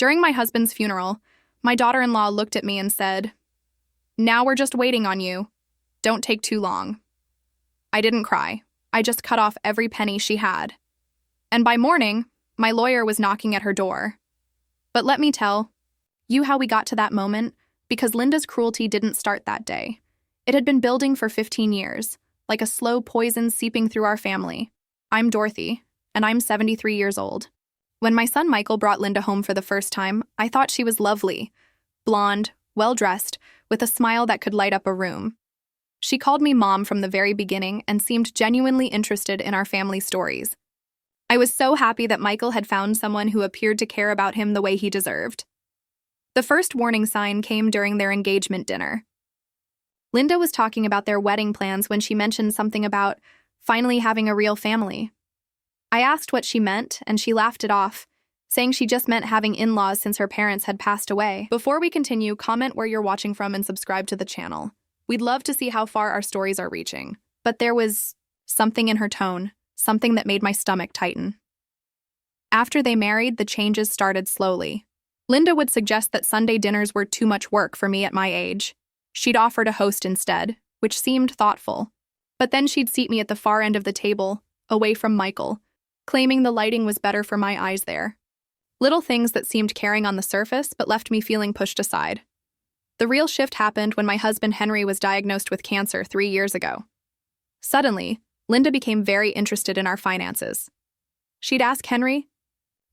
During my husband's funeral, my daughter-in-law looked at me and said, "Now we're just waiting on you. Don't take too long." I didn't cry. I just cut off every penny she had. And by morning, my lawyer was knocking at her door. But let me tell you how we got to that moment, because Linda's cruelty didn't start that day. It had been building for 15 years, like a slow poison seeping through our family. I'm Dorothy, and I'm 73 years old. When my son Michael brought Linda home for the first time, I thought she was lovely, blonde, well-dressed, with a smile that could light up a room. She called me Mom from the very beginning and seemed genuinely interested in our family stories. I was so happy that Michael had found someone who appeared to care about him the way he deserved. The first warning sign came during their engagement dinner. Linda was talking about their wedding plans when she mentioned something about finally having a real family. I asked what she meant, and she laughed it off, saying she just meant having in-laws since her parents had passed away. Before we continue, comment where you're watching from and subscribe to the channel. We'd love to see how far our stories are reaching. But there was something in her tone, something that made my stomach tighten. After they married, the changes started slowly. Linda would suggest that Sunday dinners were too much work for me at my age. She'd offer to host instead, which seemed thoughtful. But then she'd seat me at the far end of the table, away from Michael, claiming the lighting was better for my eyes there. Little things that seemed caring on the surface but left me feeling pushed aside. The real shift happened when my husband Henry was diagnosed with cancer 3 years ago. Suddenly, Linda became very interested in our finances. She'd ask Henry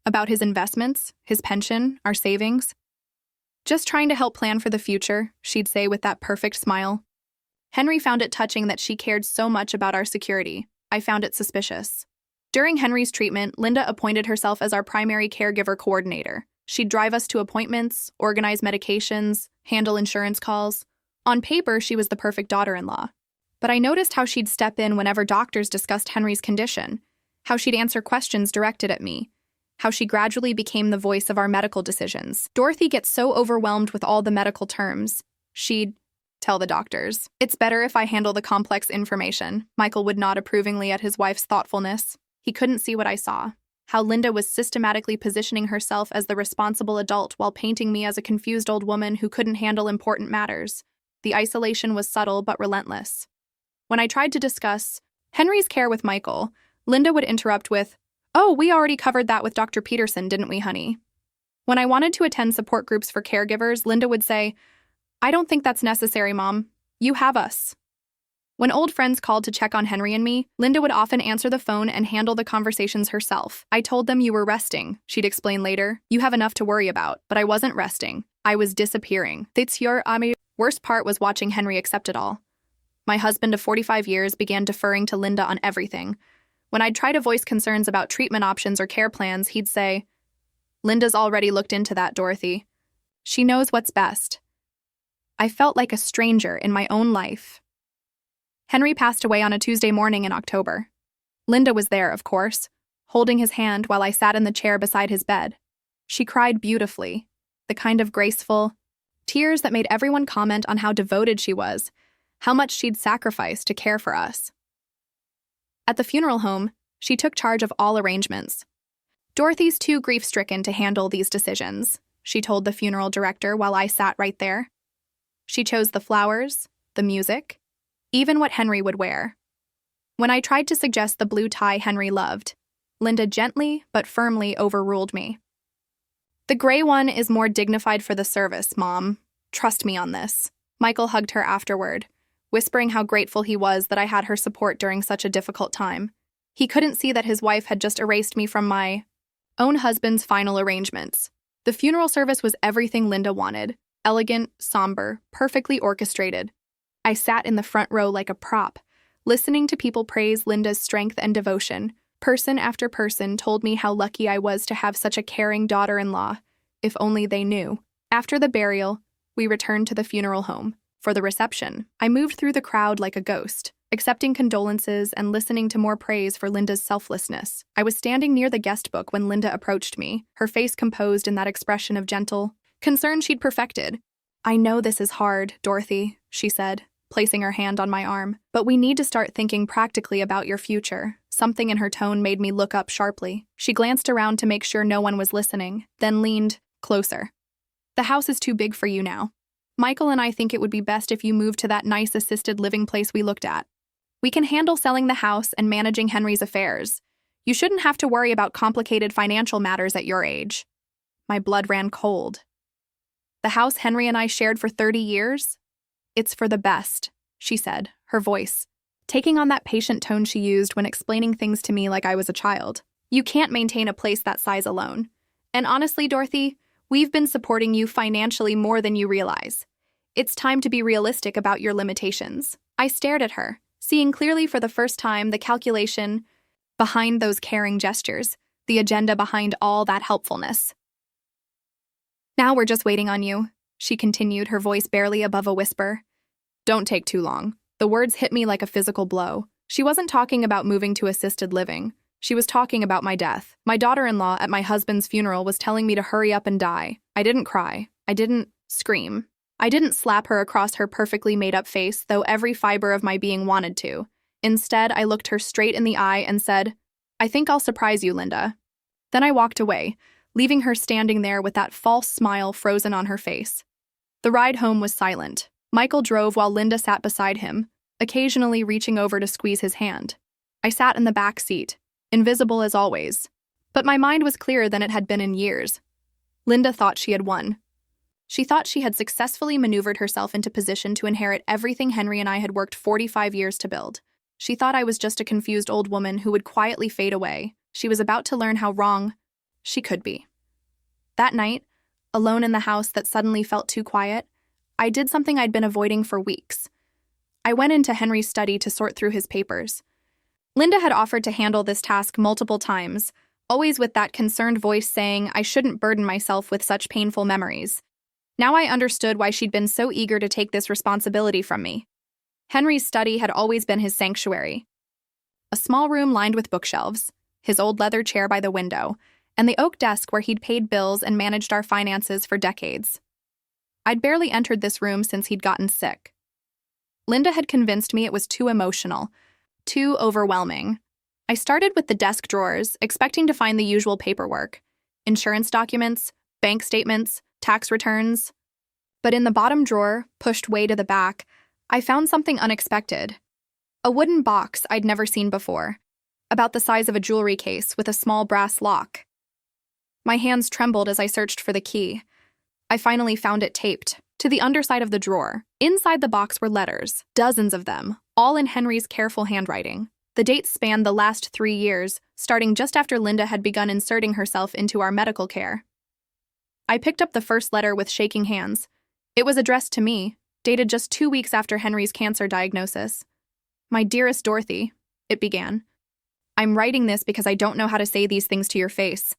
about his investments, his pension, our savings. "Just trying to help plan for the future," she'd say with that perfect smile. Henry found it touching that she cared so much about our security. I found it suspicious. During Henry's treatment, Linda appointed herself as our primary caregiver coordinator. She'd drive us to appointments, organize medications, handle insurance calls. On paper, she was the perfect daughter-in-law. But I noticed how she'd step in whenever doctors discussed Henry's condition, how she'd answer questions directed at me, how she gradually became the voice of our medical decisions. "Dorothy gets so overwhelmed with all the medical terms," she'd tell the doctors. "It's better if I handle the complex information." Michael would nod approvingly at his wife's thoughtfulness. He couldn't see what I saw, how Linda was systematically positioning herself as the responsible adult while painting me as a confused old woman who couldn't handle important matters. The isolation was subtle but relentless. When I tried to discuss Henry's care with Michael, Linda would interrupt with, "Oh, we already covered that with Dr. Peterson, didn't we, honey?" When I wanted to attend support groups for caregivers, Linda would say, "I don't think that's necessary, Mom. You have us." When old friends called to check on Henry and me, Linda would often answer the phone and handle the conversations herself. "I told them you were resting," she'd explain later. "You have enough to worry about." But I wasn't resting. I was disappearing. Worst part was watching Henry accept it all. My husband of 45 years began deferring to Linda on everything. When I'd try to voice concerns about treatment options or care plans, he'd say, "Linda's already looked into that, Dorothy. She knows what's best." I felt like a stranger in my own life. Henry passed away on a Tuesday morning in October. Linda was there, of course, holding his hand while I sat in the chair beside his bed. She cried beautifully, the kind of graceful tears that made everyone comment on how devoted she was, how much she'd sacrificed to care for us. At the funeral home, she took charge of all arrangements. "Dorothy's too grief-stricken to handle these decisions," she told the funeral director while I sat right there. She chose the flowers, the music, even what Henry would wear. When I tried to suggest the blue tie Henry loved, Linda gently but firmly overruled me. "The gray one is more dignified for the service, Mom. Trust me on this." Michael hugged her afterward, whispering how grateful he was that I had her support during such a difficult time. He couldn't see that his wife had just erased me from my own husband's final arrangements. The funeral service was everything Linda wanted: elegant, somber, perfectly orchestrated. I sat in the front row like a prop, listening to people praise Linda's strength and devotion. Person after person told me how lucky I was to have such a caring daughter-in-law, if only they knew. After the burial, we returned to the funeral home. For the reception, I moved through the crowd like a ghost, accepting condolences and listening to more praise for Linda's selflessness. I was standing near the guest book when Linda approached me, her face composed in that expression of gentle concern she'd perfected. "I know this is hard, Dorothy," she said, placing her hand on my arm, "but we need to start thinking practically about your future." Something in her tone made me look up sharply. She glanced around to make sure no one was listening, then leaned Closer. The house is too big for you now. Michael and I think it would be best if you moved to that nice assisted living place we looked at. We can handle selling the house and managing Henry's affairs. You shouldn't have to worry about complicated financial matters at your age. My blood ran cold. The house Henry and I shared for 30 years? It's for the best, she said, her voice taking on that patient tone she used when explaining things to me like I was a child. You can't maintain a place that size alone. And honestly, Dorothy, we've been supporting you financially more than you realize. It's time to be realistic about your limitations. I stared at her, seeing clearly for the first time the calculation behind those caring gestures, the agenda behind all that helpfulness. Now we're just waiting on you, she continued, her voice barely above a whisper. Don't take too long. The words hit me like a physical blow. She wasn't talking about moving to assisted living. She was talking about my death. My daughter-in-law at my husband's funeral was telling me to hurry up and die. I didn't cry. I didn't scream. I didn't slap her across her perfectly made-up face, though every fiber of my being wanted to. Instead, I looked her straight in the eye and said, I think I'll surprise you, Linda. Then I walked away, leaving her standing there with that false smile frozen on her face. The ride home was silent. Michael drove while Linda sat beside him, occasionally reaching over to squeeze his hand. I sat in the back seat, invisible as always. But my mind was clearer than it had been in years. Linda thought she had won. She thought she had successfully maneuvered herself into position to inherit everything Henry and I had worked 45 years to build. She thought I was just a confused old woman who would quietly fade away. She was about to learn how wrong she could be. That night, alone in the house that suddenly felt too quiet, I did something I'd been avoiding for weeks. I went into Henry's study to sort through his papers. Linda had offered to handle this task multiple times, always with that concerned voice saying I shouldn't burden myself with such painful memories. Now I understood why she'd been so eager to take this responsibility from me. Henry's study had always been his sanctuary. A small room lined with bookshelves, his old leather chair by the window, and the oak desk where he'd paid bills and managed our finances for decades. I'd barely entered this room since he'd gotten sick. Linda had convinced me it was too emotional, too overwhelming. I started with the desk drawers, expecting to find the usual paperwork, insurance documents, bank statements, tax returns. But in the bottom drawer, pushed way to the back, I found something unexpected. A wooden box I'd never seen before, about the size of a jewelry case with a small brass lock. My hands trembled as I searched for the key. I finally found it taped to the underside of the drawer. Inside the box were letters, dozens of them, all in Henry's careful handwriting. The dates spanned the last 3 years, starting just after Linda had begun inserting herself into our medical care. I picked up the first letter with shaking hands. It was addressed to me, dated just 2 weeks after Henry's cancer diagnosis. My dearest Dorothy, it began. I'm writing this because I don't know how to say these things to your face.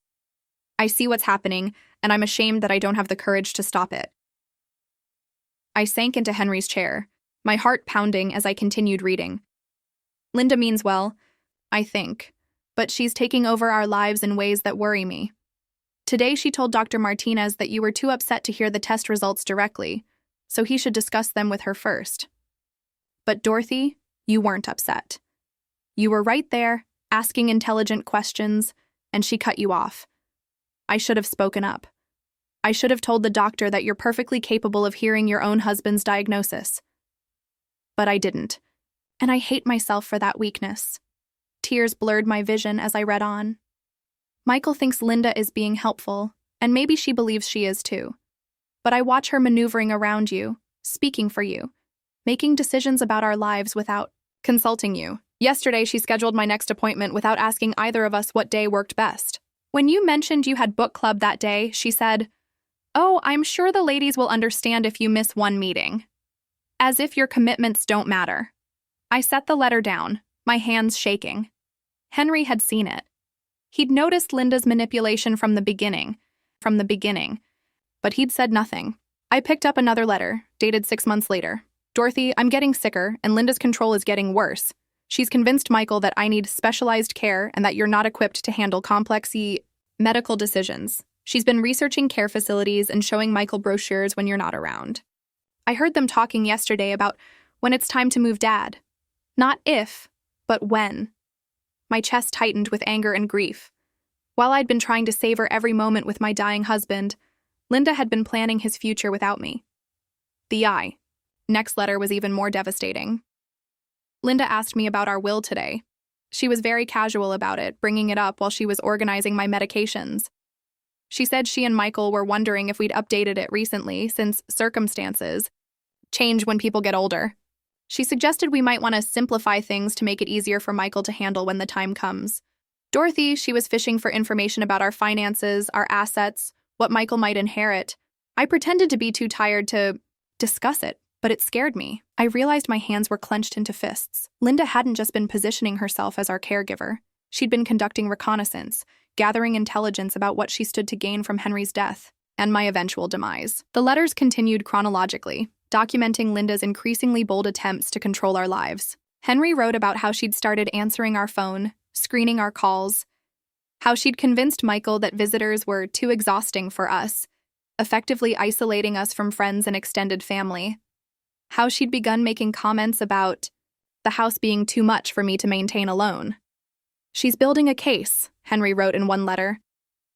I see what's happening, and I'm ashamed that I don't have the courage to stop it. I sank into Henry's chair, my heart pounding as I continued reading. Linda means well, I think, but she's taking over our lives in ways that worry me. Today she told Dr. Martinez that you were too upset to hear the test results directly, so he should discuss them with her first. But Dorothy, you weren't upset. You were right there, asking intelligent questions, and she cut you off. I should have spoken up. I should have told the doctor that you're perfectly capable of hearing your own husband's diagnosis. But I didn't, and I hate myself for that weakness. Tears blurred my vision as I read on. Michael thinks Linda is being helpful, and maybe she believes she is too. But I watch her maneuvering around you, speaking for you, making decisions about our lives without consulting you. Yesterday, she scheduled my next appointment without asking either of us what day worked best. When you mentioned you had book club that day, she said, "Oh, I'm sure the ladies will understand if you miss one meeting." As if your commitments don't matter. I set the letter down, my hands shaking. Henry had seen it. He'd noticed Linda's manipulation from the beginning, but he'd said nothing. I picked up another letter, dated 6 months later. Dorothy, I'm getting sicker, and Linda's control is getting worse. She's convinced Michael that I need specialized care and that you're not equipped to handle complex medical decisions. She's been researching care facilities and showing Michael brochures when you're not around. I heard them talking yesterday about when it's time to move Dad. Not if, but when. My chest tightened with anger and grief. While I'd been trying to savor every moment with my dying husband, Linda had been planning his future without me. The I. Next letter was even more devastating. Linda asked me about our will today. She was very casual about it, bringing it up while she was organizing my medications. She said she and Michael were wondering if we'd updated it recently since circumstances change when people get older. She suggested we might want to simplify things to make it easier for Michael to handle when the time comes. Dorothy, she was fishing for information about our finances, our assets, what Michael might inherit. I pretended to be too tired to discuss it, but it scared me. I realized my hands were clenched into fists. Linda hadn't just been positioning herself as our caregiver. She'd been conducting reconnaissance, gathering intelligence about what she stood to gain from Henry's death and my eventual demise. The letters continued chronologically, documenting Linda's increasingly bold attempts to control our lives. Henry wrote about how she'd started answering our phone, screening our calls, how she'd convinced Michael that visitors were too exhausting for us, effectively isolating us from friends and extended family, how she'd begun making comments about the house being too much for me to maintain alone. She's building a case, Henry wrote in one letter.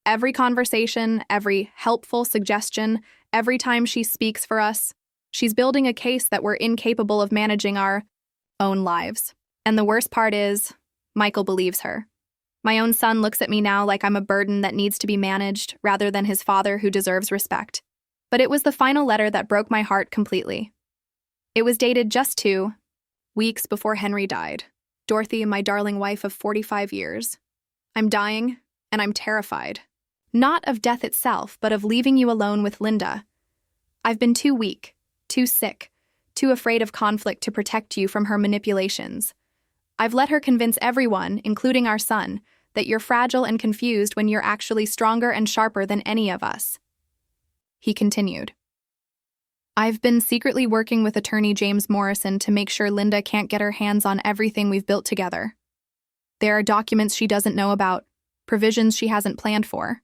Every conversation, every helpful suggestion, every time she speaks for us, she's building a case that we're incapable of managing our own lives. And the worst part is, Michael believes her. My own son looks at me now like I'm a burden that needs to be managed rather than his father who deserves respect. But it was the final letter that broke my heart completely. It was dated just 2 weeks before Henry died. Dorothy, my darling wife of 45 years. I'm dying, and I'm terrified. Not of death itself, but of leaving you alone with Linda. I've been too weak, too sick, too afraid of conflict to protect you from her manipulations. I've let her convince everyone, including our son, that you're fragile and confused when you're actually stronger and sharper than any of us. He continued. I've been secretly working with attorney James Morrison to make sure Linda can't get her hands on everything we've built together. There are documents she doesn't know about, provisions she hasn't planned for.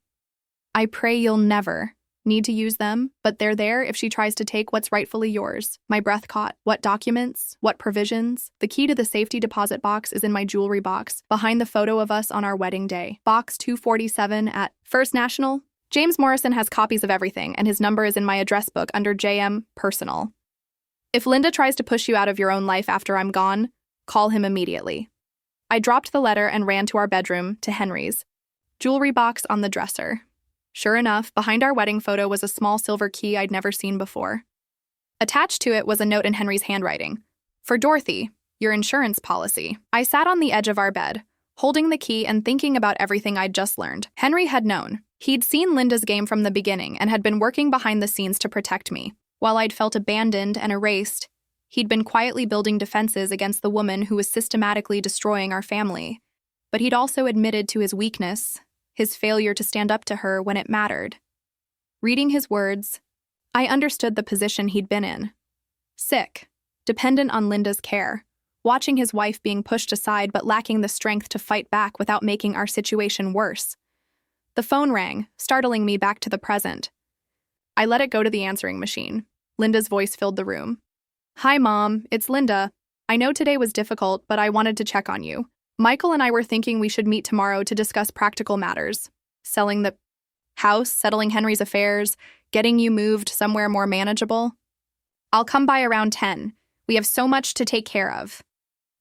I pray you'll never need to use them, but they're there if she tries to take what's rightfully yours. My breath caught. What documents? What provisions? The key to the safety deposit box is in my jewelry box, behind the photo of us on our wedding day. Box 247 at First National. James Morrison has copies of everything, and his number is in my address book under JM Personal. If Linda tries to push you out of your own life after I'm gone, call him immediately. I dropped the letter and ran to our bedroom, to Henry's. Jewelry box on the dresser. Sure enough, behind our wedding photo was a small silver key I'd never seen before. Attached to it was a note in Henry's handwriting. For Dorothy, your insurance policy. I sat on the edge of our bed, holding the key and thinking about everything I'd just learned. Henry had known. He'd seen Linda's game from the beginning and had been working behind the scenes to protect me. While I'd felt abandoned and erased, he'd been quietly building defenses against the woman who was systematically destroying our family. But he'd also admitted to his weakness, his failure to stand up to her when it mattered. Reading his words, I understood the position he'd been in. Sick, dependent on Linda's care, watching his wife being pushed aside but lacking the strength to fight back without making our situation worse. The phone rang, startling me back to the present. I let it go to the answering machine. Linda's voice filled the room. Hi, Mom, it's Linda. I know today was difficult, but I wanted to check on you. Michael and I were thinking we should meet tomorrow to discuss practical matters. Selling the house, settling Henry's affairs, getting you moved somewhere more manageable. I'll come by around 10. We have so much to take care of.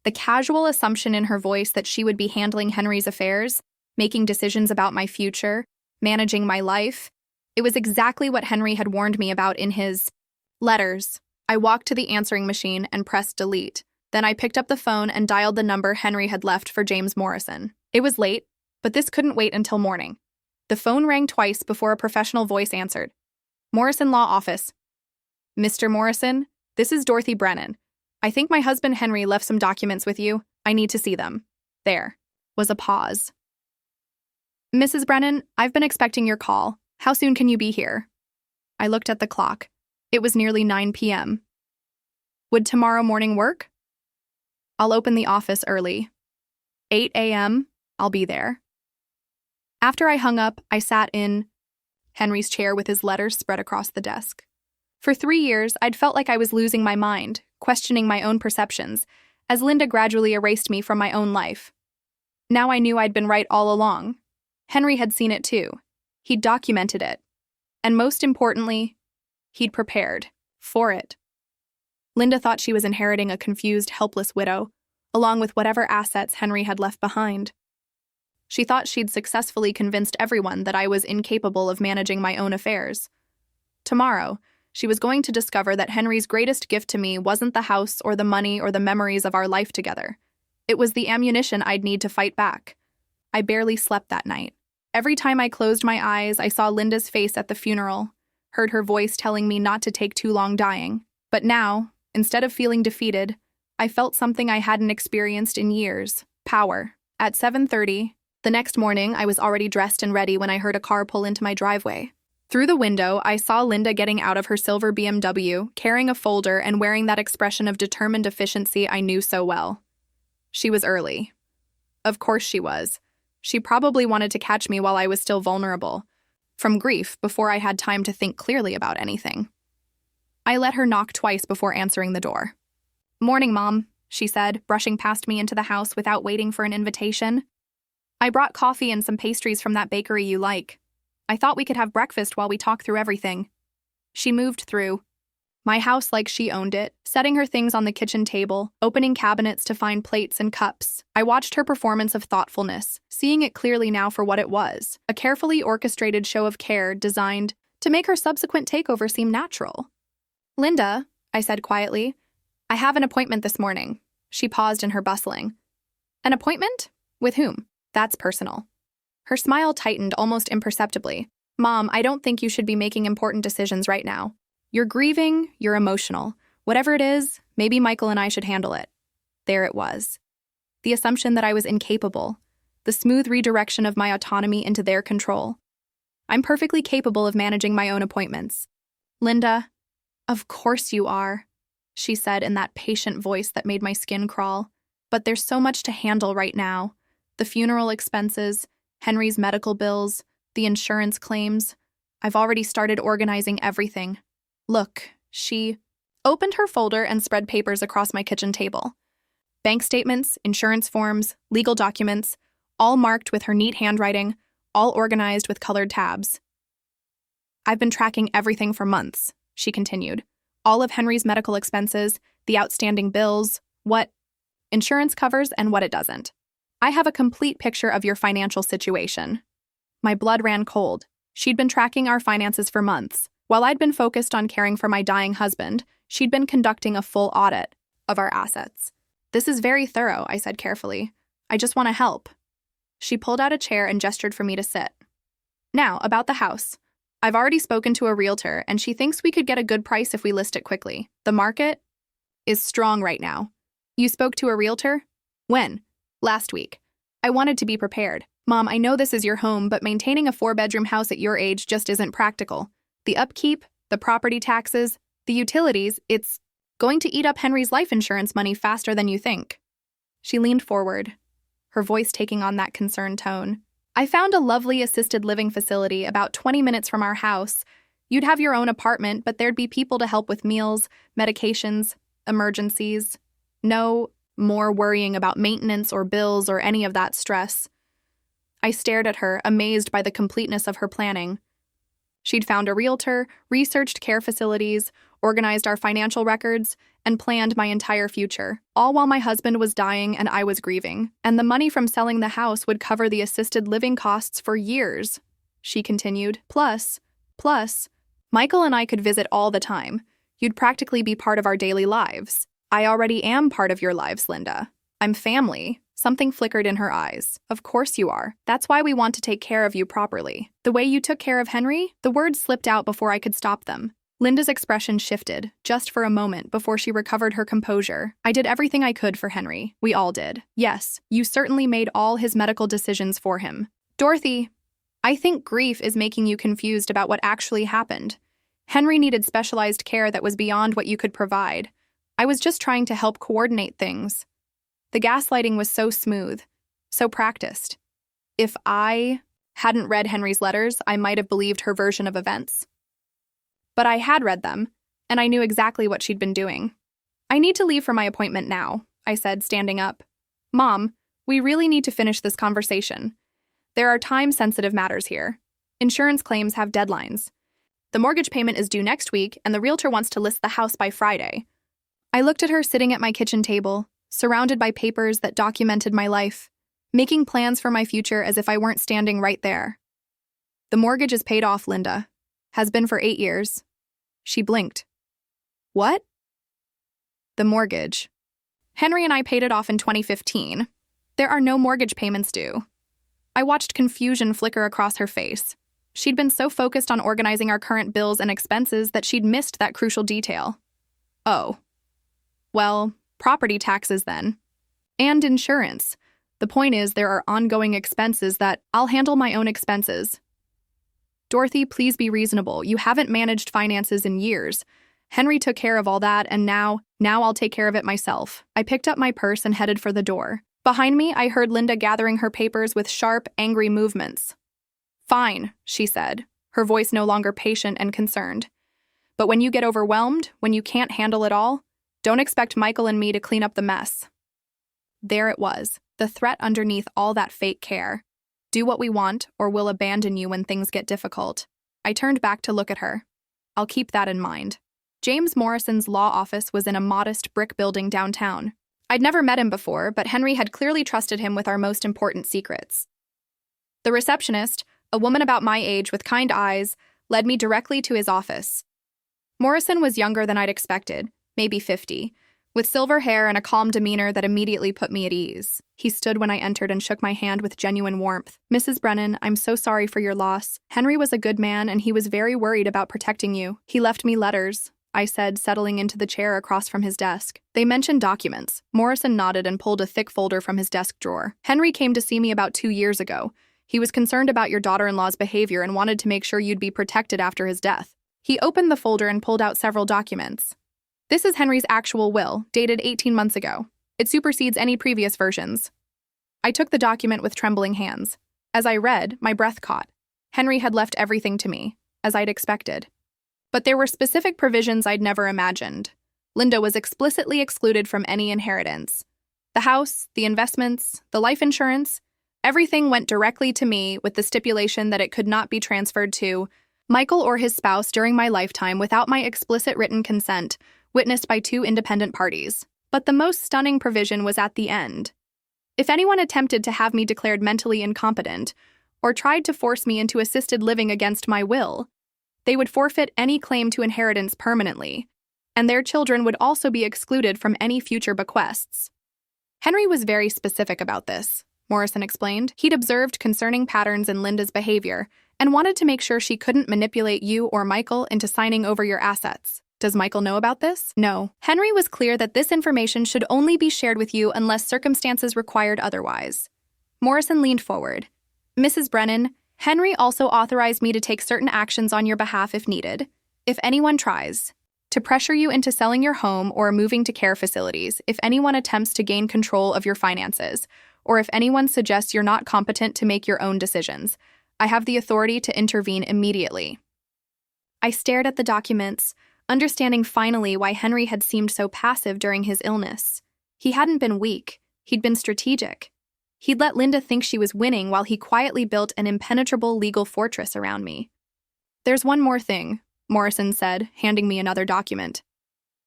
The casual assumption in her voice that she would be handling Henry's affairs, making decisions about my future, managing my life. It was exactly what Henry had warned me about in his letters. I walked to the answering machine and pressed delete. Then I picked up the phone and dialed the number Henry had left for James Morrison. It was late, but this couldn't wait until morning. The phone rang twice before a professional voice answered. Morrison Law Office. Mr. Morrison, this is Dorothy Brennan. I think my husband Henry left some documents with you. I need to see them. There was a pause. Mrs. Brennan, I've been expecting your call. How soon can you be here? I looked at the clock. It was nearly 9 p.m. Would tomorrow morning work? I'll open the office early. 8 a.m., I'll be there. After I hung up, I sat in Henry's chair with his letters spread across the desk. For 3 years, I'd felt like I was losing my mind, questioning my own perceptions, as Linda gradually erased me from my own life. Now I knew I'd been right all along. Henry had seen it too. He'd documented it. And most importantly, he'd prepared for it. Linda thought she was inheriting a confused, helpless widow, along with whatever assets Henry had left behind. She thought she'd successfully convinced everyone that I was incapable of managing my own affairs. Tomorrow, she was going to discover that Henry's greatest gift to me wasn't the house or the money or the memories of our life together. It was the ammunition I'd need to fight back. I barely slept that night. Every time I closed my eyes, I saw Linda's face at the funeral, heard her voice telling me not to take too long dying. But now, instead of feeling defeated, I felt something I hadn't experienced in years: power. At 7:30, the next morning, I was already dressed and ready when I heard a car pull into my driveway. Through the window, I saw Linda getting out of her silver BMW, carrying a folder and wearing that expression of determined efficiency I knew so well. She was early. Of course she was. She probably wanted to catch me while I was still vulnerable, from grief before I had time to think clearly about anything. I let her knock twice before answering the door. "Morning, Mom," she said, brushing past me into the house without waiting for an invitation. "I brought coffee and some pastries from that bakery you like. I thought we could have breakfast while we talk through everything." She moved through my house like she owned it, setting her things on the kitchen table, opening cabinets to find plates and cups. I watched her performance of thoughtfulness, seeing it clearly now for what it was: a carefully orchestrated show of care designed to make her subsequent takeover seem natural. "Linda," I said quietly, "I have an appointment this morning." She paused in her bustling. "An appointment? With whom? That's personal." Her smile tightened almost imperceptibly. "Mom, I don't think you should be making important decisions right now. You're grieving, you're emotional. Whatever it is, maybe Michael and I should handle it." There it was. The assumption that I was incapable. The smooth redirection of my autonomy into their control. "I'm perfectly capable of managing my own appointments." "Linda, of course you are," she said in that patient voice that made my skin crawl. "But there's so much to handle right now. The funeral expenses, Henry's medical bills, the insurance claims. I've already started organizing everything. Look," she opened her folder and spread papers across my kitchen table. Bank statements, insurance forms, legal documents, all marked with her neat handwriting, all organized with colored tabs. "I've been tracking everything for months," she continued. "All of Henry's medical expenses, the outstanding bills, what insurance covers and what it doesn't. I have a complete picture of your financial situation." My blood ran cold. She'd been tracking our finances for months. While I'd been focused on caring for my dying husband, she'd been conducting a full audit of our assets. "This is very thorough," I said carefully. "I just want to help." She pulled out a chair and gestured for me to sit. "Now, about the house. I've already spoken to a realtor, and she thinks we could get a good price if we list it quickly. The market is strong right now." "You spoke to a realtor? When?" "Last week. I wanted to be prepared. Mom, I know this is your home, but maintaining a 4-bedroom house at your age just isn't practical. The upkeep, the property taxes, the utilities, it's going to eat up Henry's life insurance money faster than you think." She leaned forward, her voice taking on that concerned tone. "I found a lovely assisted living facility about 20 minutes from our house. You'd have your own apartment, but there'd be people to help with meals, medications, emergencies. No more worrying about maintenance or bills or any of that stress." I stared at her, amazed by the completeness of her planning. She'd found a realtor, researched care facilities, organized our financial records, and planned my entire future, all while my husband was dying and I was grieving. "And the money from selling the house would cover the assisted living costs for years," she continued. Plus, Michael and I could visit all the time. You'd practically be part of our daily lives." "I already am part of your lives, Linda. I'm family." Something flickered in her eyes. "Of course you are. That's why we want to take care of you properly. The way you took care of Henry?" The words slipped out before I could stop them. Linda's expression shifted, just for a moment, before she recovered her composure. "I did everything I could for Henry. We all did. Yes, you certainly made all his medical decisions for him. Dorothy, I think grief is making you confused about what actually happened. Henry needed specialized care that was beyond what you could provide. I was just trying to help coordinate things. The gaslighting was so smooth, so practiced. If I hadn't read Henry's letters, I might have believed her version of events. But I had read them, and I knew exactly what she'd been doing. "I need to leave for my appointment now," I said, standing up. "Mom, we really need to finish this conversation. There are time-sensitive matters here. Insurance claims have deadlines. The mortgage payment is due next week, and the realtor wants to list the house by Friday. I looked at her sitting at my kitchen table, surrounded by papers that documented my life, making plans for my future as if I weren't standing right there. The mortgage is paid off, Linda. Has been for 8 years. She blinked. What? The mortgage. Henry and I paid it off in 2015. There are no mortgage payments due. I watched confusion flicker across her face. She'd been so focused on organizing our current bills and expenses that she'd missed that crucial detail. Oh. Well, property taxes then. And insurance. The point is, there are ongoing expenses that I'll handle my own expenses. Dorothy, please be reasonable. You haven't managed finances in years. Henry took care of all that, and now I'll take care of it myself. I picked up my purse and headed for the door. Behind me, I heard Linda gathering her papers with sharp, angry movements. Fine, she said, her voice no longer patient and concerned. But when you get overwhelmed, when you can't handle it all, don't expect Michael and me to clean up the mess. There it was, the threat underneath all that fake care. Do what we want, or we'll abandon you when things get difficult. I turned back to look at her. I'll keep that in mind. James Morrison's law office was in a modest brick building downtown. I'd never met him before, but Henry had clearly trusted him with our most important secrets. The receptionist, a woman about my age with kind eyes, led me directly to his office. Morrison was younger than I'd expected, maybe 50, with silver hair and a calm demeanor that immediately put me at ease. He stood when I entered and shook my hand with genuine warmth. Mrs. Brennan, I'm so sorry for your loss. Henry was a good man, and he was very worried about protecting you. He left me letters, I said, settling into the chair across from his desk. They mentioned documents. Morrison nodded and pulled a thick folder from his desk drawer. Henry came to see me about 2 years ago. He was concerned about your daughter-in-law's behavior and wanted to make sure you'd be protected after his death. He opened the folder and pulled out several documents. This is Henry's actual will, dated 18 months ago. It supersedes any previous versions. I took the document with trembling hands. As I read, my breath caught. Henry had left everything to me, as I'd expected. But there were specific provisions I'd never imagined. Linda was explicitly excluded from any inheritance. The house, the investments, the life insurance, everything went directly to me with the stipulation that it could not be transferred to Michael or his spouse during my lifetime without my explicit written consent, witnessed by 2 independent parties. But the most stunning provision was at the end. If anyone attempted to have me declared mentally incompetent, or tried to force me into assisted living against my will, they would forfeit any claim to inheritance permanently, and their children would also be excluded from any future bequests. Henry was very specific about this, Morrison explained. He'd observed concerning patterns in Linda's behavior and wanted to make sure she couldn't manipulate you or Michael into signing over your assets. Does Michael know about this? No. Henry was clear that this information should only be shared with you unless circumstances required otherwise. Morrison leaned forward. Mrs. Brennan, Henry also authorized me to take certain actions on your behalf if needed, if anyone tries, to pressure you into selling your home or moving to care facilities, if anyone attempts to gain control of your finances, or if anyone suggests you're not competent to make your own decisions. I have the authority to intervene immediately. I stared at the documents, understanding finally why Henry had seemed so passive during his illness. He hadn't been weak, he'd been strategic. He'd let Linda think she was winning while he quietly built an impenetrable legal fortress around me. There's one more thing, Morrison said, handing me another document.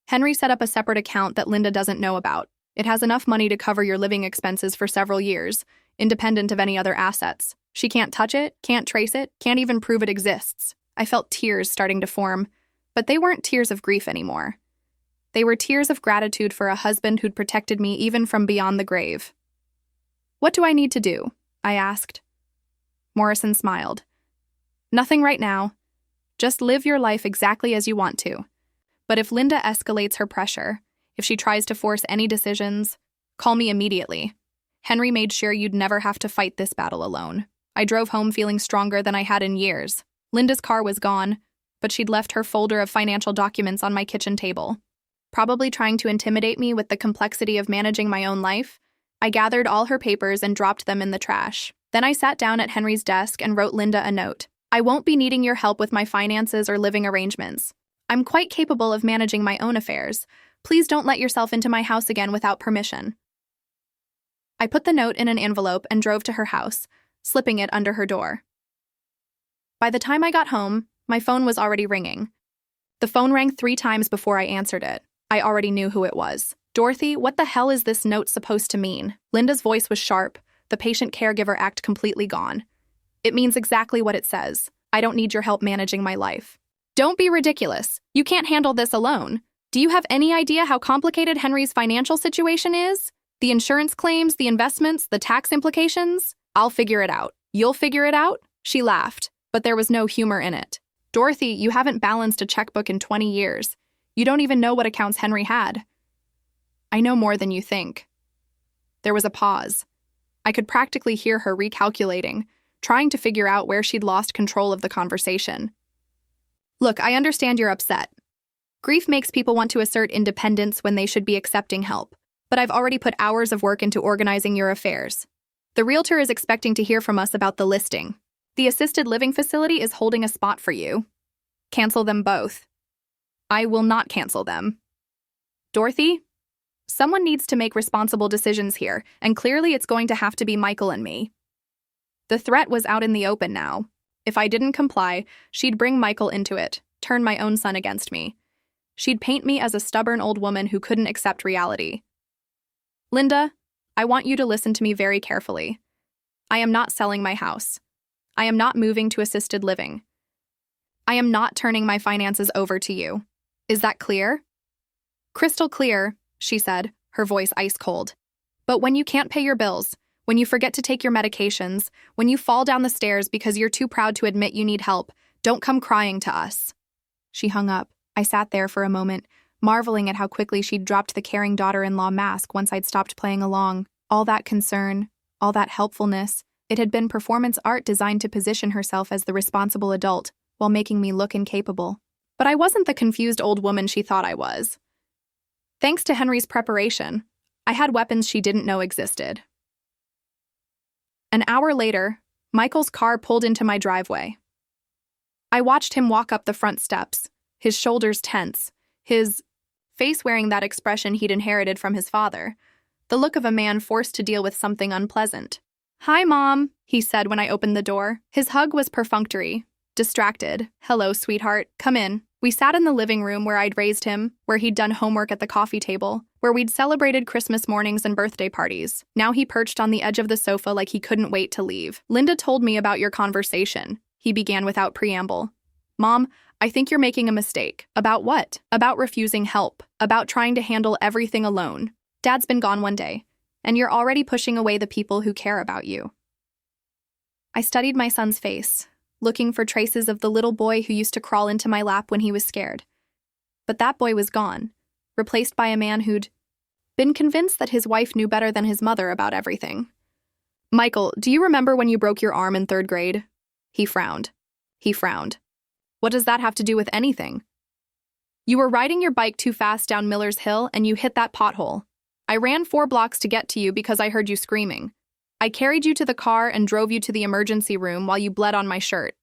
Henry set up a separate account that Linda doesn't know about. It has enough money to cover your living expenses for several years, independent of any other assets. She can't touch it, can't trace it, can't even prove it exists. I felt tears starting to form, but they weren't tears of grief anymore. They were tears of gratitude for a husband who'd protected me even from beyond the grave. What do I need to do? I asked. Morrison smiled. Nothing right now. Just live your life exactly as you want to. But if Linda escalates her pressure, if she tries to force any decisions, call me immediately. Henry made sure you'd never have to fight this battle alone. I drove home feeling stronger than I had in years. Linda's car was gone, but she'd left her folder of financial documents on my kitchen table. Probably trying to intimidate me with the complexity of managing my own life, I gathered all her papers and dropped them in the trash. Then I sat down at Henry's desk and wrote Linda a note. I won't be needing your help with my finances or living arrangements. I'm quite capable of managing my own affairs. Please don't let yourself into my house again without permission. I put the note in an envelope and drove to her house, slipping it under her door. By the time I got home, My phone was already ringing. The phone rang 3 times before I answered it. I already knew who it was. Dorothy, what the hell is this note supposed to mean? Linda's voice was sharp, the patient caregiver act completely gone. It means exactly what it says. I don't need your help managing my life. Don't be ridiculous. You can't handle this alone. Do you have any idea how complicated Henry's financial situation is? The insurance claims, the investments, the tax implications? I'll figure it out. You'll figure it out? She laughed, but there was no humor in it. Dorothy, you haven't balanced a checkbook in 20 years. You don't even know what accounts Henry had. I know more than you think. There was a pause. I could practically hear her recalculating, trying to figure out where she'd lost control of the conversation. Look, I understand you're upset. Grief makes people want to assert independence when they should be accepting help, but I've already put hours of work into organizing your affairs. The realtor is expecting to hear from us about the listing. The assisted living facility is holding a spot for you. Cancel them both. I will not cancel them. Dorothy, someone needs to make responsible decisions here, and clearly it's going to have to be Michael and me. The threat was out in the open now. If I didn't comply, she'd bring Michael into it, turn my own son against me. She'd paint me as a stubborn old woman who couldn't accept reality. Linda, I want you to listen to me very carefully. I am not selling my house. I am not moving to assisted living. I am not turning my finances over to you. Is that clear? Crystal clear, she said, her voice ice cold. But when you can't pay your bills, when you forget to take your medications, when you fall down the stairs because you're too proud to admit you need help, don't come crying to us. She hung up. I sat there for a moment, marveling at how quickly she'd dropped the caring daughter-in-law mask once I'd stopped playing along. All that concern, all that helpfulness, it had been performance art designed to position herself as the responsible adult while making me look incapable. But I wasn't the confused old woman she thought I was. Thanks to Henry's preparation, I had weapons she didn't know existed. An hour later, Michael's car pulled into my driveway. I watched him walk up the front steps, his shoulders tense, his face wearing that expression he'd inherited from his father, the look of a man forced to deal with something unpleasant. "Hi, Mom," he said when I opened the door. His hug was perfunctory, distracted. "Hello, sweetheart. Come in." We sat in the living room where I'd raised him, where he'd done homework at the coffee table, where we'd celebrated Christmas mornings and birthday parties. Now he perched on the edge of the sofa like he couldn't wait to leave. "Linda told me about your conversation," he began without preamble. "Mom, I think you're making a mistake." "About what?" "About refusing help. About trying to handle everything alone. Dad's been gone one day, and you're already pushing away the people who care about you." I studied my son's face, looking for traces of the little boy who used to crawl into my lap when he was scared. But that boy was gone, replaced by a man who'd been convinced that his wife knew better than his mother about everything. "Michael, do you remember when you broke your arm in 3rd grade?" He frowned. "What does that have to do with anything?" "You were riding your bike too fast down Miller's Hill and you hit that pothole. I ran 4 blocks to get to you because I heard you screaming. I carried you to the car and drove you to the emergency room while you bled on my shirt.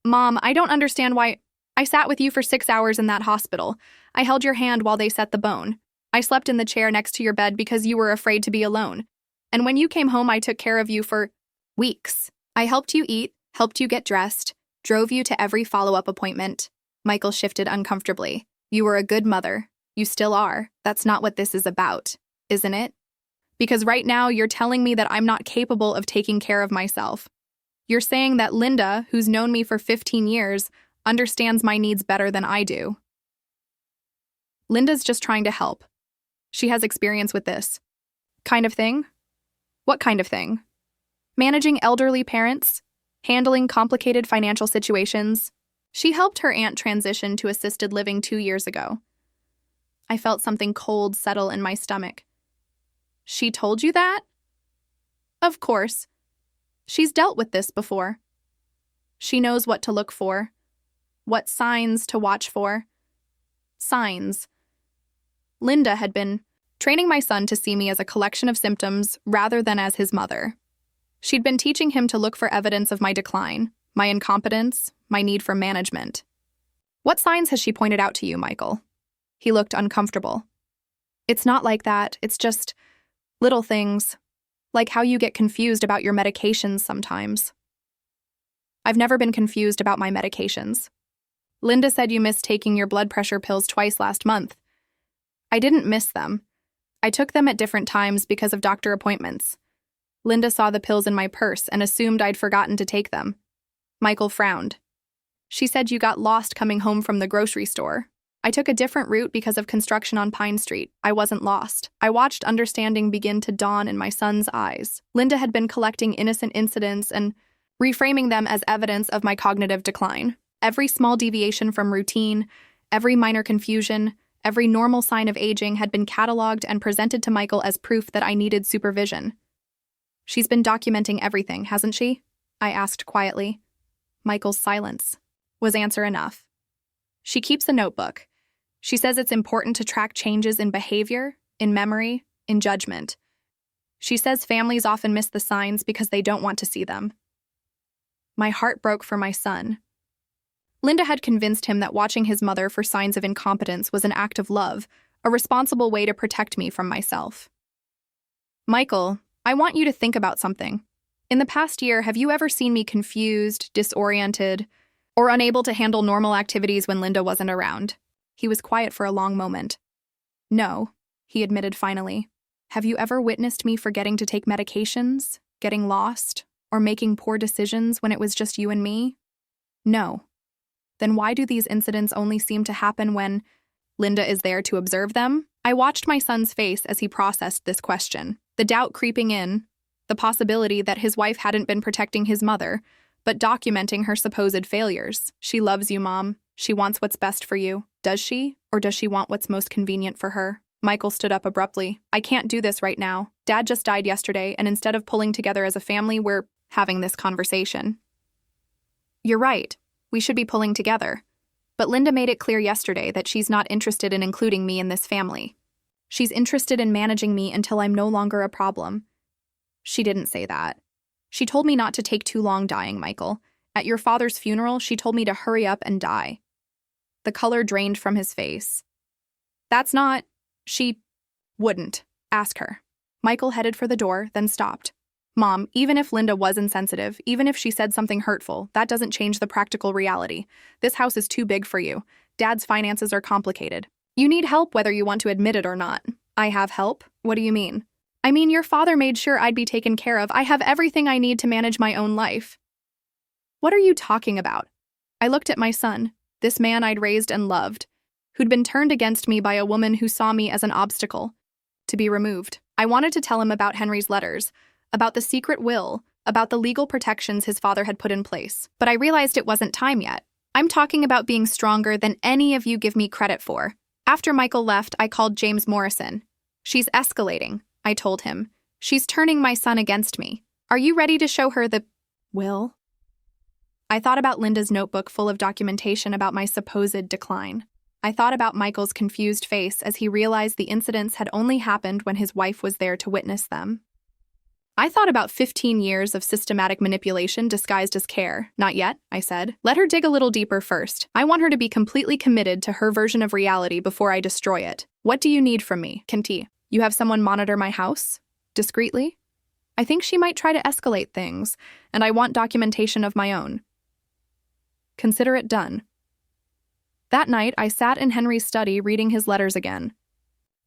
Mom, I don't understand why. I sat with you for 6 hours in that hospital. I held your hand while they set the bone. I slept in the chair next to your bed because you were afraid to be alone. And when you came home, I took care of you for weeks. I helped you eat, helped you get dressed, drove you to every follow-up appointment." Michael shifted uncomfortably. "You were a good mother. You still are. That's not what this is about, isn't it? Because right now you're telling me that I'm not capable of taking care of myself. You're saying that Linda, who's known me for 15 years, understands my needs better than I do." "Linda's just trying to help. She has experience with this kind of thing." "What kind of thing?" "Managing elderly parents, handling complicated financial situations. She helped her aunt transition to assisted living 2 years ago." I felt something cold settle in my stomach. "She told you that?" "Of course. She's dealt with this before. She knows what to look for, what signs to watch for." Signs. Linda had been training my son to see me as a collection of symptoms rather than as his mother. She'd been teaching him to look for evidence of my decline, my incompetence, my need for management. "What signs has she pointed out to you, Michael?" He looked uncomfortable. "It's not like that. It's just little things, like how you get confused about your medications sometimes." "I've never been confused about my medications. Linda said you missed taking your blood pressure pills twice last month. I didn't miss them. I took them at different times because of doctor appointments. Linda saw the pills in my purse and assumed I'd forgotten to take them. Michael frowned. She said you got lost coming home from the grocery store. I took a different route because of construction on Pine Street. I wasn't lost. I watched understanding begin to dawn in my son's eyes. Linda had been collecting innocent incidents and reframing them as evidence of my cognitive decline. Every small deviation from routine, every minor confusion, every normal sign of aging had been cataloged and presented to Michael as proof that I needed supervision. She's been documenting everything, hasn't she? I asked quietly. Michael's silence was answer enough. She keeps a notebook. She says it's important to track changes in behavior, in memory, in judgment. She says families often miss the signs because they don't want to see them. My heart broke for my son. Linda had convinced him that watching his mother for signs of incompetence was an act of love, a responsible way to protect me from myself. Michael, I want you to think about something. In the past year, have you ever seen me confused, disoriented, or unable to handle normal activities when Linda wasn't around? He was quiet for a long moment. No, he admitted finally. Have you ever witnessed me forgetting to take medications, getting lost, or making poor decisions when it was just you and me? No. Then why do these incidents only seem to happen when Linda is there to observe them? I watched my son's face as he processed this question, the doubt creeping in, the possibility that his wife hadn't been protecting his mother, but documenting her supposed failures. She loves you, Mom. She wants what's best for you. Does she? Or does she want what's most convenient for her? Michael stood up abruptly. I can't do this right now. Dad just died yesterday, and instead of pulling together as a family, we're having this conversation. You're right. We should be pulling together. But Linda made it clear yesterday that she's not interested in including me in this family. She's interested in managing me until I'm no longer a problem. She didn't say that. She told me not to take too long dying, Michael. At your father's funeral, she told me to hurry up and die. The color drained from his face. That's not... She wouldn't. Ask her. Michael headed for the door, then stopped. Mom, even if Linda was insensitive, even if she said something hurtful, that doesn't change the practical reality. This house is too big for you. Dad's finances are complicated. You need help whether you want to admit it or not. I have help? What do you mean? I mean, your father made sure I'd be taken care of. I have everything I need to manage my own life. What are you talking about? I looked at my son, this man I'd raised and loved, who'd been turned against me by a woman who saw me as an obstacle, to be removed. I wanted to tell him about Henry's letters, about the secret will, about the legal protections his father had put in place. But I realized it wasn't time yet. I'm talking about being stronger than any of you give me credit for. After Michael left, I called James Morrison. She's escalating, I told him. She's turning my son against me. Are you ready to show her the will? I thought about Linda's notebook full of documentation about my supposed decline. I thought about Michael's confused face as he realized the incidents had only happened when his wife was there to witness them. I thought about 15 years of systematic manipulation disguised as care. Not yet, I said. Let her dig a little deeper first. I want her to be completely committed to her version of reality before I destroy it. What do you need from me, Kinty? You have someone monitor my house? Discreetly? I think she might try to escalate things, and I want documentation of my own. Consider it done. That night, I sat in Henry's study reading his letters again.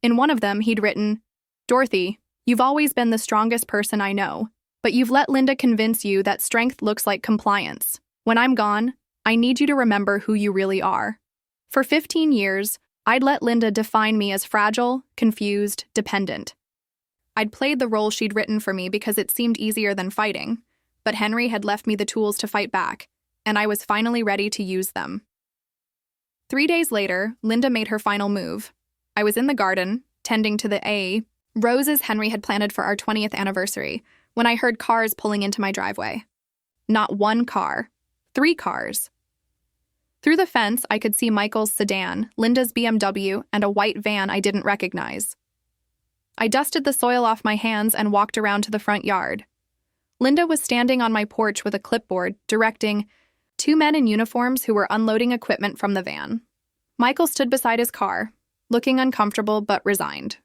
In one of them, he'd written, Dorothy, you've always been the strongest person I know, but you've let Linda convince you that strength looks like compliance. When I'm gone, I need you to remember who you really are. For 15 years, I'd let Linda define me as fragile, confused, dependent. I'd played the role she'd written for me because it seemed easier than fighting, but Henry had left me the tools to fight back, and I was finally ready to use them. 3 days later, Linda made her final move. I was in the garden, tending to the roses Henry had planted for our 20th anniversary, when I heard cars pulling into my driveway. Not one car, 3 cars. Through the fence, I could see Michael's sedan, Linda's BMW, and a white van I didn't recognize. I dusted the soil off my hands and walked around to the front yard. Linda was standing on my porch with a clipboard, directing 2 men in uniforms who were unloading equipment from the van. Michael stood beside his car, looking uncomfortable but resigned.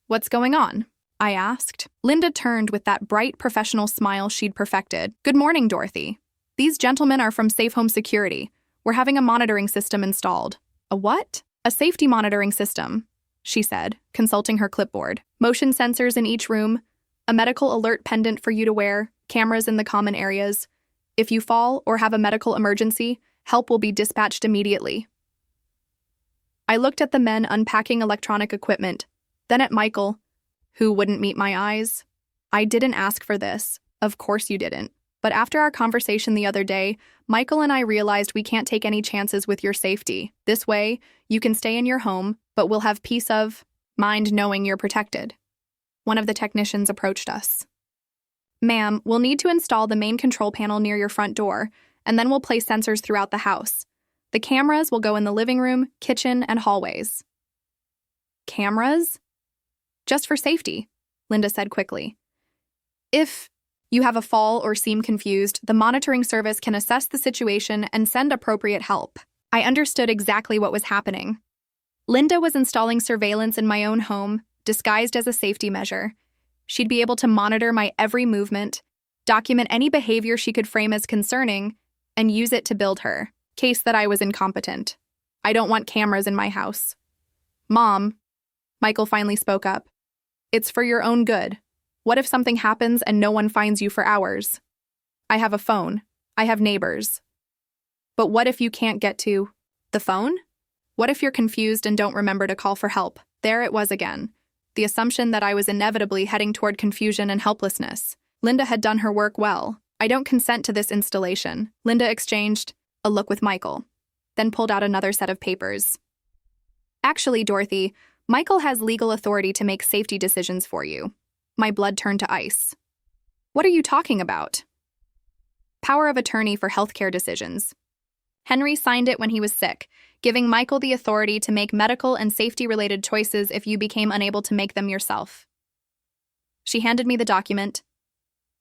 What's going on? I asked. Linda turned with that bright professional smile she'd perfected. Good morning, Dorothy. These gentlemen are from Safe Home Security. We're We're having a monitoring system installed. A what? A safety monitoring system, she said, consulting her clipboard. Motion sensors in each room, a medical alert pendant for you to wear, cameras in the common areas. If you fall or have a medical emergency, help will be dispatched immediately. I looked at the men unpacking electronic equipment, then at Michael, who wouldn't meet my eyes. I didn't ask for this. Of course you didn't. But after our conversation the other day, Michael and I realized we can't take any chances with your safety. This way, you can stay in your home, but we'll have peace of mind knowing you're protected. One of the technicians approached us. Ma'am, we'll need to install the main control panel near your front door, and then we'll place sensors throughout the house. The cameras will go in the living room, kitchen, and hallways. Cameras? Just for safety, Linda said quickly. If you have a fall or seem confused, the monitoring service can assess the situation and send appropriate help. I understood exactly what was happening. Linda was installing surveillance in my own home, disguised as a safety measure. She'd be able to monitor my every movement, document any behavior she could frame as concerning, and use it to build her case that I was incompetent. I don't want cameras in my house. Mom, Michael finally spoke up. It's for your own good. What if something happens and no one finds you for hours? I have a phone. I have neighbors. But what if you can't get to the phone? What if you're confused and don't remember to call for help? There it was again. The assumption that I was inevitably heading toward confusion and helplessness. Linda had done her work well. I don't consent to this installation. Linda exchanged a look with Michael, then pulled out another set of papers. Actually, Dorothy, Michael has legal authority to make safety decisions for you. My blood turned to ice. What are you talking about? Power of attorney for healthcare decisions. Henry signed it when he was sick, giving Michael the authority to make medical and safety-related choices if you became unable to make them yourself. She handed me the document.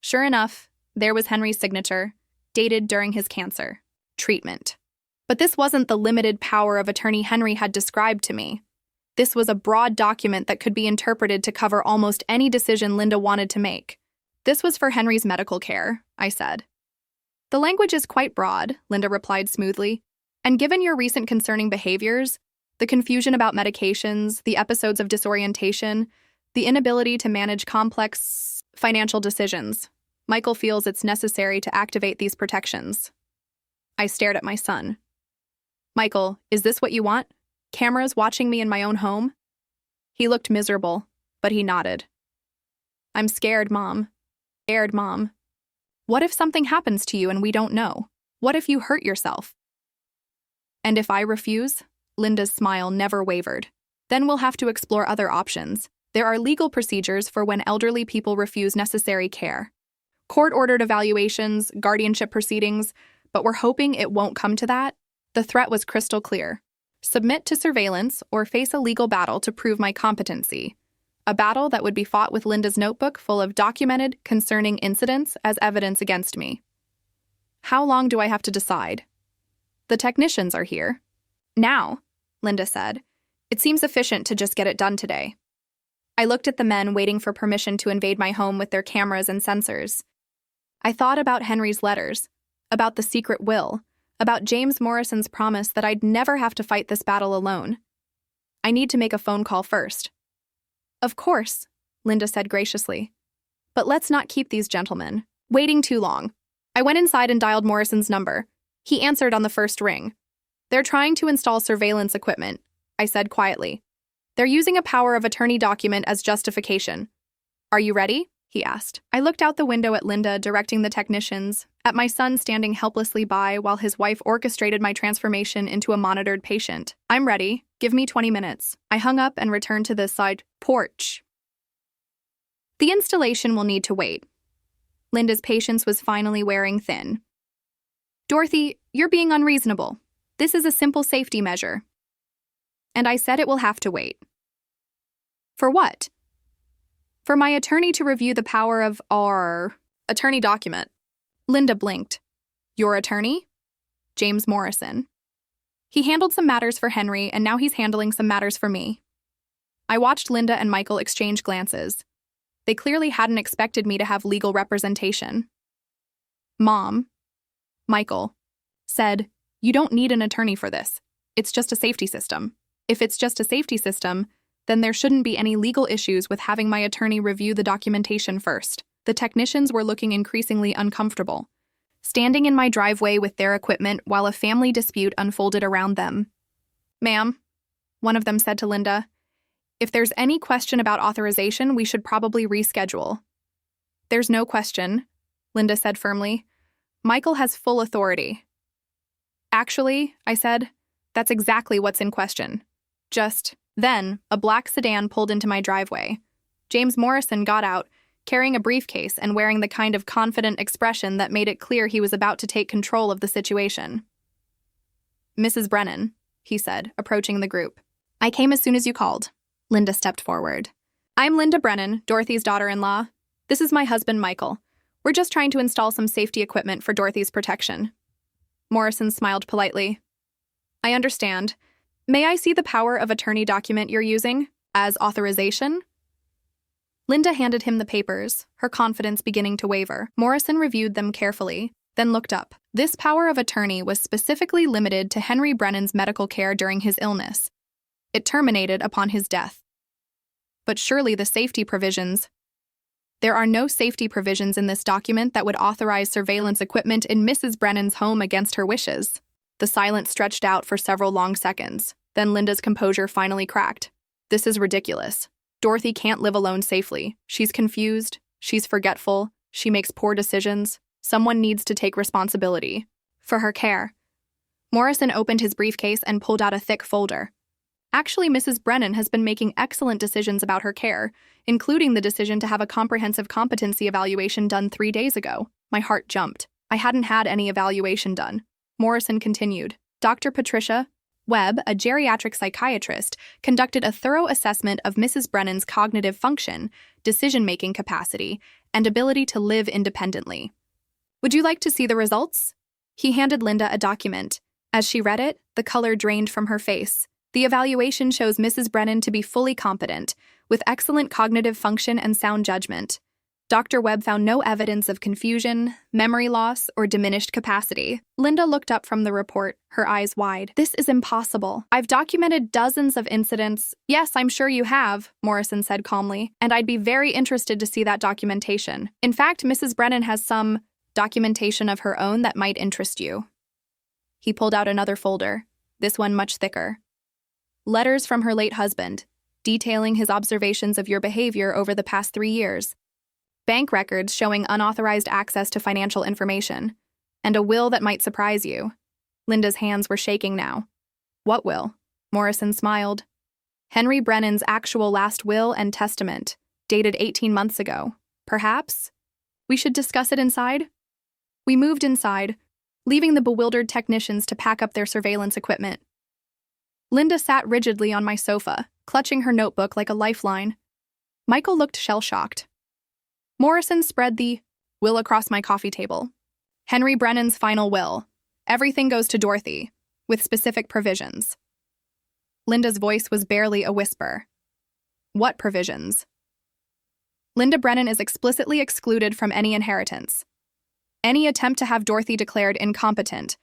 Sure enough, there was Henry's signature, dated during his cancer treatment. But this wasn't the limited power of attorney Henry had described to me. This was a broad document that could be interpreted to cover almost any decision Linda wanted to make. This was for Henry's medical care, I said. The language is quite broad, Linda replied smoothly. And given your recent concerning behaviors, the confusion about medications, the episodes of disorientation, the inability to manage complex financial decisions, Michael feels it's necessary to activate these protections. I stared at my son. Michael, is this what you want? Cameras watching me in my own home? He looked miserable, but he nodded. I'm scared, Mom. Scared, Mom. What if something happens to you and we don't know? What if you hurt yourself? And if I refuse? Linda's smile never wavered. Then we'll have to explore other options. There are legal procedures for when elderly people refuse necessary care. Court-ordered evaluations, guardianship proceedings, but we're hoping it won't come to that. The threat was crystal clear. Submit to surveillance or face a legal battle to prove my competency. A battle that would be fought with Linda's notebook full of documented, concerning incidents as evidence against me. How long do I have to decide? The technicians are here. Now, Linda said. It seems efficient to just get it done today. I looked at the men waiting for permission to invade my home with their cameras and sensors. I thought about Henry's letters, about the secret will, about James Morrison's promise that I'd never have to fight this battle alone. I need to make a phone call first. Of course, Linda said graciously. But let's not keep these gentlemen waiting too long. I went inside and dialed Morrison's number. He answered on the first ring. They're trying to install surveillance equipment, I said quietly. They're using a power of attorney document as justification. Are you ready? He asked. I looked out the window at Linda directing the technicians, at my son standing helplessly by while his wife orchestrated my transformation into a monitored patient. I'm ready. Give me 20 minutes. I hung up and returned to the side porch. The installation will need to wait. Linda's patience was finally wearing thin. Dorothy, you're being unreasonable. This is a simple safety measure. And I said it will have to wait. For what? For my attorney to review the power of our attorney document. Linda blinked. Your attorney? James Morrison. He handled some matters for Henry, and now he's handling some matters for me. I watched Linda and Michael exchange glances. They clearly hadn't expected me to have legal representation. Mom, Michael said, You don't need an attorney for this. It's just a safety system. If it's just a safety system, then there shouldn't be any legal issues with having my attorney review the documentation first. The technicians were looking increasingly uncomfortable, standing in my driveway with their equipment while a family dispute unfolded around them. "Ma'am," one of them said to Linda, "if there's any question about authorization, we should probably reschedule." "There's no question," Linda said firmly. "Michael has full authority." "Actually," I said, "that's exactly what's in question. Just..." Then, a black sedan pulled into my driveway. James Morrison got out, carrying a briefcase and wearing the kind of confident expression that made it clear he was about to take control of the situation. "Mrs. Brennan," he said, approaching the group. "I came as soon as you called." Linda stepped forward. "I'm Linda Brennan, Dorothy's daughter-in-law. This is my husband, Michael. We're just trying to install some safety equipment for Dorothy's protection." Morrison smiled politely. "I understand. May I see the power of attorney document you're using as authorization?" Linda handed him the papers, her confidence beginning to waver. Morrison reviewed them carefully, then looked up. This power of attorney was specifically limited to Henry Brennan's medical care during his illness. It terminated upon his death. But surely the safety provisions... There are no safety provisions in this document that would authorize surveillance equipment in Mrs. Brennan's home against her wishes. The silence stretched out for several long seconds. Then Linda's composure finally cracked. "This is ridiculous. Dorothy can't live alone safely. She's confused. She's forgetful. She makes poor decisions. Someone needs to take responsibility for her care." Morrison opened his briefcase and pulled out a thick folder. "Actually, Mrs. Brennan has been making excellent decisions about her care, including the decision to have a comprehensive competency evaluation done 3 days ago." My heart jumped. I hadn't had any evaluation done. Morrison continued. "Dr. Patricia Webb, a geriatric psychiatrist, conducted a thorough assessment of Mrs. Brennan's cognitive function, decision-making capacity, and ability to live independently. Would you like to see the results?" He handed Linda a document. As she read it, the color drained from her face. The evaluation shows Mrs. Brennan to be fully competent, with excellent cognitive function and sound judgment. Dr. Webb found no evidence of confusion, memory loss, or diminished capacity. Linda looked up from the report, her eyes wide. "This is impossible. I've documented dozens of incidents." "Yes, I'm sure you have," Morrison said calmly, "and I'd be very interested to see that documentation. In fact, Mrs. Brennan has some documentation of her own that might interest you." He pulled out another folder, this one much thicker. "Letters from her late husband, detailing his observations of your behavior over the past 3 years. Bank records showing unauthorized access to financial information, and a will that might surprise you." Linda's hands were shaking now. "What will?" Morrison smiled. "Henry Brennan's actual last will and testament, dated 18 months ago. Perhaps we should discuss it inside?" We moved inside, leaving the bewildered technicians to pack up their surveillance equipment. Linda sat rigidly on my sofa, clutching her notebook like a lifeline. Michael looked shell-shocked. Morrison spread the will across my coffee table. "Henry Brennan's final will. Everything goes to Dorothy, with specific provisions." Linda's voice was barely a whisper. "What provisions?" "Linda Brennan is explicitly excluded from any inheritance. Any attempt to have Dorothy declared incompetent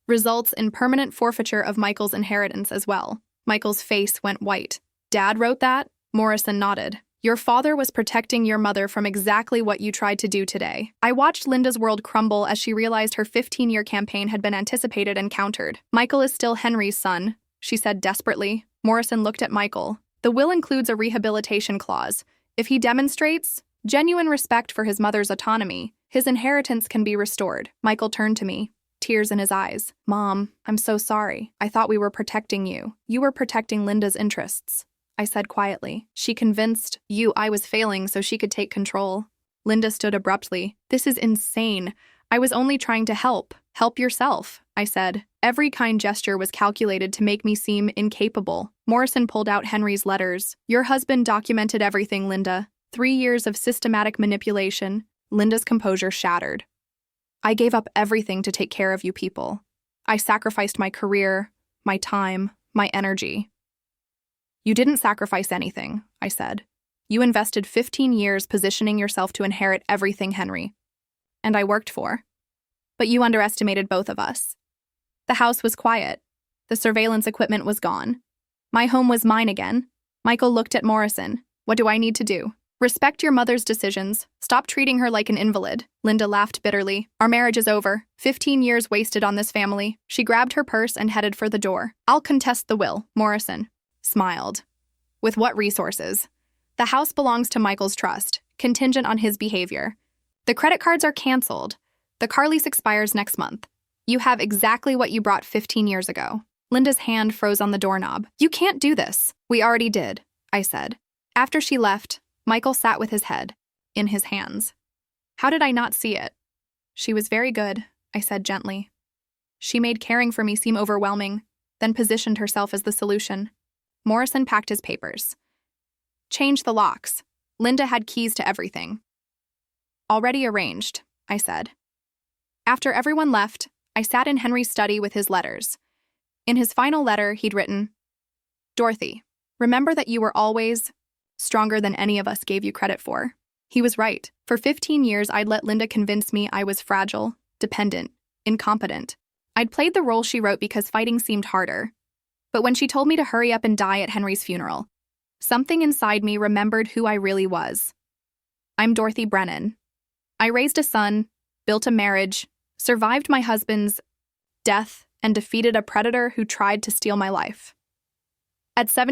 results in permanent forfeiture of Michael's inheritance as well." Michael's face went white. "Dad wrote that?" Morrison nodded. "Your father was protecting your mother from exactly what you tried to do today." I watched Linda's world crumble as she realized her 15-year campaign had been anticipated and countered. "Michael is still Henry's son," she said desperately. Morrison looked at Michael. "The will includes a rehabilitation clause. If he demonstrates genuine respect for his mother's autonomy, his inheritance can be restored." Michael turned to me, tears in his eyes. "Mom, I'm so sorry. I thought we were protecting you. You were protecting Linda's interests," I said quietly. "She convinced you I was failing so she could take control." Linda stood abruptly. "This is insane. I was only trying to help. Help yourself," I said. Every kind gesture was calculated to make me seem incapable. Morrison pulled out Henry's letters. "Your husband documented everything, Linda. 3 years of systematic manipulation." Linda's composure shattered. "I gave up everything to take care of you people. I sacrificed my career, my time, my energy." "You didn't sacrifice anything," I said. "You invested 15 years positioning yourself to inherit everything, Henry. And I worked for. But you underestimated both of us." The house was quiet. The surveillance equipment was gone. My home was mine again. Michael looked at Morrison. What do I need to do? Respect your mother's decisions. Stop treating her like an invalid. Linda laughed bitterly. Our marriage is over. 15 years wasted on this family. She grabbed her purse and headed for the door. I'll contest the will. Morrison smiled. With what resources? The house belongs to Michael's trust, contingent on his behavior. The credit cards are canceled. The car lease expires next month. You have exactly what you brought 15 years ago. Linda's hand froze on the doorknob. You can't do this. We already did, I said. After she left, Michael sat with his head in his hands. How did I not see it? She was very good, I said gently. She made caring for me seem overwhelming, then positioned herself as the solution. Morrison packed his papers. Change the locks. Linda had keys to everything. Already arranged, I said. After everyone left, I sat in Henry's study with his letters. In his final letter, he'd written, Dorothy, remember that you were always stronger than any of us gave you credit for. He was right. For 15 years, I'd let Linda convince me I was fragile, dependent, incompetent. I'd played the role she wrote because fighting seemed harder. But when she told me to hurry up and die at Henry's funeral, something inside me remembered who I really was. I'm Dorothy Brennan. I raised a son, built a marriage, survived my husband's death, and defeated a predator who tried to steal my life. At 70,